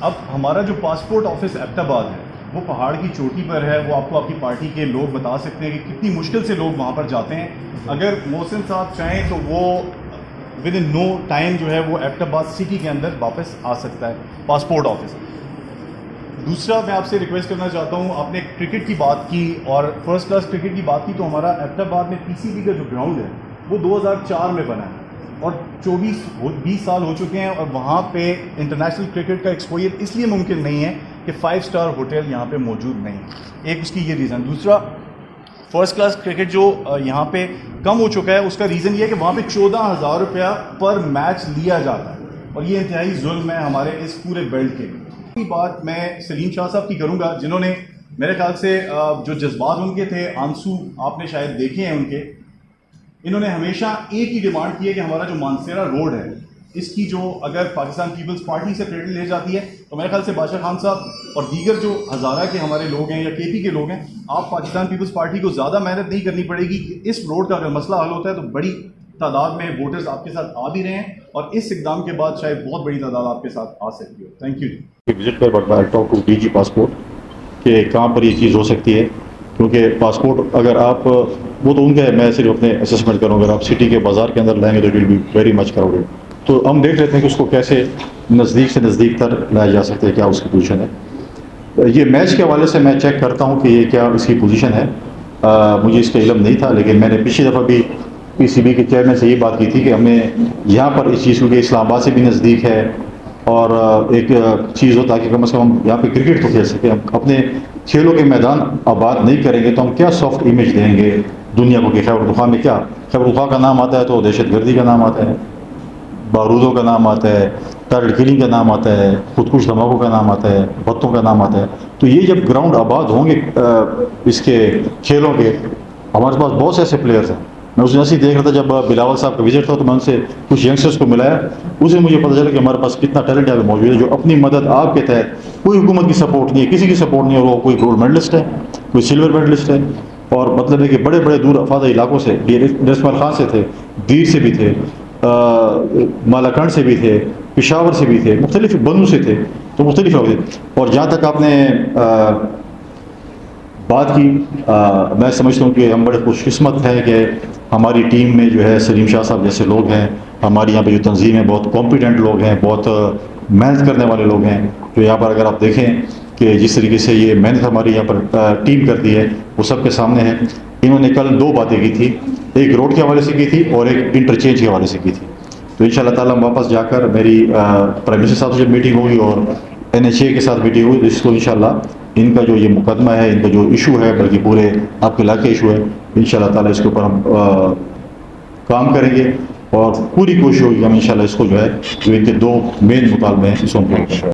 अब हमारा जो पासपोर्ट ऑफिस एबटाबाद है वो पहाड़ की चोटी पर है। वो आपको आपकी पार्टी के लोग बता सकते हैं कि कितनी मुश्किल से लोग वहाँ पर जाते हैं। अगर मोहसिन साहब चाहें तो वो विद इन नो टाइम जो है वो एबटाबाद सिटी के अंदर वापस आ सकता है पासपोर्ट ऑफिस। दूसरा मैं आपसे रिक्वेस्ट करना चाहता हूँ, आपने क्रिकेट की बात की और फर्स्ट क्लास क्रिकेट की बात की, तो हमारा एबटाबाद में पीसीबी का जो ग्राउंड है वो 2004 में बना है और 20 साल हो चुके हैं और वहाँ पे इंटरनेशनल क्रिकेट का एक्सपोजर इसलिए मुमकिन नहीं है कि 5 स्टार होटल यहाँ पे मौजूद नहीं है। एक उसकी ये रीज़न। दूसरा, फर्स्ट क्लास क्रिकेट जो यहाँ पे कम हो चुका है उसका रीज़न ये है कि वहाँ पे 14,000 रुपया पर मैच लिया जाता है और ये इंतहाई जुल्म है हमारे इस पूरे बेल्ट के। ये बात मैं सलीम शाह साहब की करूँगा, जिन्होंने मेरे ख्याल से जो जज्बात उनके थे, आंसू आपने शायद देखे हैं उनके। इन्होंने हमेशा एक ही डिमांड की है कि हमारा जो मानसेरा रोड है इसकी जो अगर पाकिस्तान पीपल्स पार्टी से क्रेडिट ले जाती है तो मेरे ख्याल से बादशाह खान साहब और दीगर जो हज़ारा के हमारे लोग हैं या केपी के लोग हैं, आप पाकिस्तान पीपल्स पार्टी को ज़्यादा मेहनत नहीं करनी पड़ेगी कि इस रोड का अगर मसला हल होता है तो बड़ी तादाद में वोटर्स आपके साथ आ भी रहे हैं और इस इकदाम के बाद शायद बहुत बड़ी तादाद आपके साथ आ सकती है। Thank you. विजिट कर but I talk to DG passport कि कहाँ पर ये चीज़ हो सकती है, क्योंकि पासपोर्ट अगर आप वो तो उनका है, मैं सिर्फ अपने असेसमेंट करूँ। अगर आप सिटी के बाज़ार के अंदर लाएंगे तो it will be very much crowded. तो हम देख लेते हैं कि उसको कैसे नज़दीक से नज़दीक तक लाया जा सकता है, क्या उसकी पोजीशन है। ये मैच के हवाले से मैं चेक करता हूँ कि ये क्या इसकी पोजीशन है। मुझे इसका इल्म नहीं था, लेकिन मैंने पिछली दफ़ा भी पीसीबी के चेयरमैन से ये बात की थी कि हमने यहाँ पर इस चीज़ को कि इस्लामाबाद से भी नज़दीक है और एक चीज़ हो ताकि कम से कम हम यहाँ पे क्रिकेट तो खेल सकें। हम अपने खेलों के मैदान आबाद नहीं करेंगे तो हम क्या सॉफ्ट इमेज देंगे दुनिया को कि खैबर पख्तूनख्वा में क्या, खैबर पख्तूनख्वा का नाम आता है तो दहशतगर्दी का नाम आता है, बारूदों का नाम आता है, टारगेट किलिंग का नाम आता है, खुदकुश धमाकों का नाम आता है, बत्तों का नाम आता है। तो ये जब ग्राउंड आबाद होंगे इसके खेलों के, हमारे पास बहुत से ऐसे प्लेयर्स हैं। मैं उस जैसे ही देख रहा था जब बिलावल साहब का विजिट था तो मैं उनसे कुछ यंगस्टर्स को मिलाया, उसे मुझे पता चला कि हमारे पास कितना टैलेंट यहाँ पे मौजूद है जो अपनी मदद आपके तहत, कोई हुकूमत की सपोर्ट नहीं है, किसी की सपोर्ट नहीं है, वो कोई गोल्ड मेडलिस्ट है, कोई सिल्वर मेडलिस्ट है और मतलब है कि बड़े बड़े दूर अफादा इलाकों से, नस्मल खान से थे, दीर से भी थे, मालाकंड से भी थे, पिशावर से भी थे, मुख्तलिफ बनू से थे, तो मुख्तलिफ लोग थे। और जहाँ तक आपने बात की, मैं समझता हूँ कि हम बड़े खुशकिस्मत हैं कि हमारी टीम में जो है सलीम शाह साहब जैसे लोग हैं, हमारी यहाँ पे जो तंजीम है बहुत कॉम्पिटेंट लोग हैं, बहुत मेहनत करने वाले लोग हैं। जो यहाँ पर अगर आप देखें कि जिस तरीके से ये मेहनत हमारी यहाँ पर टीम करती है वो सबके सामने है। इन्होंने कल 2 बातें की थी, एक रोड के हवाले से की थी और एक इंटरचेंज के हवाले से की थी। तो इंशाल्लाह ताला हम वापस जाकर मेरी प्राइम मिनिस्टर साहब से मीटिंग होगी और NHA के साथ मीटिंग हुई, जिसको इंशाल्लाह इनका जो ये मुकदमा है, इनका जो इशू है, बल्कि पूरे आपके इलाके इशू है, इंशाल्लाह ताला इसके ऊपर हम काम करेंगे और पूरी कोशिश होगी हम इंशाल्लाह इसको जो है जो इनके 2 मेन मुतालबे हैं इसको हम पूरा करेंगे।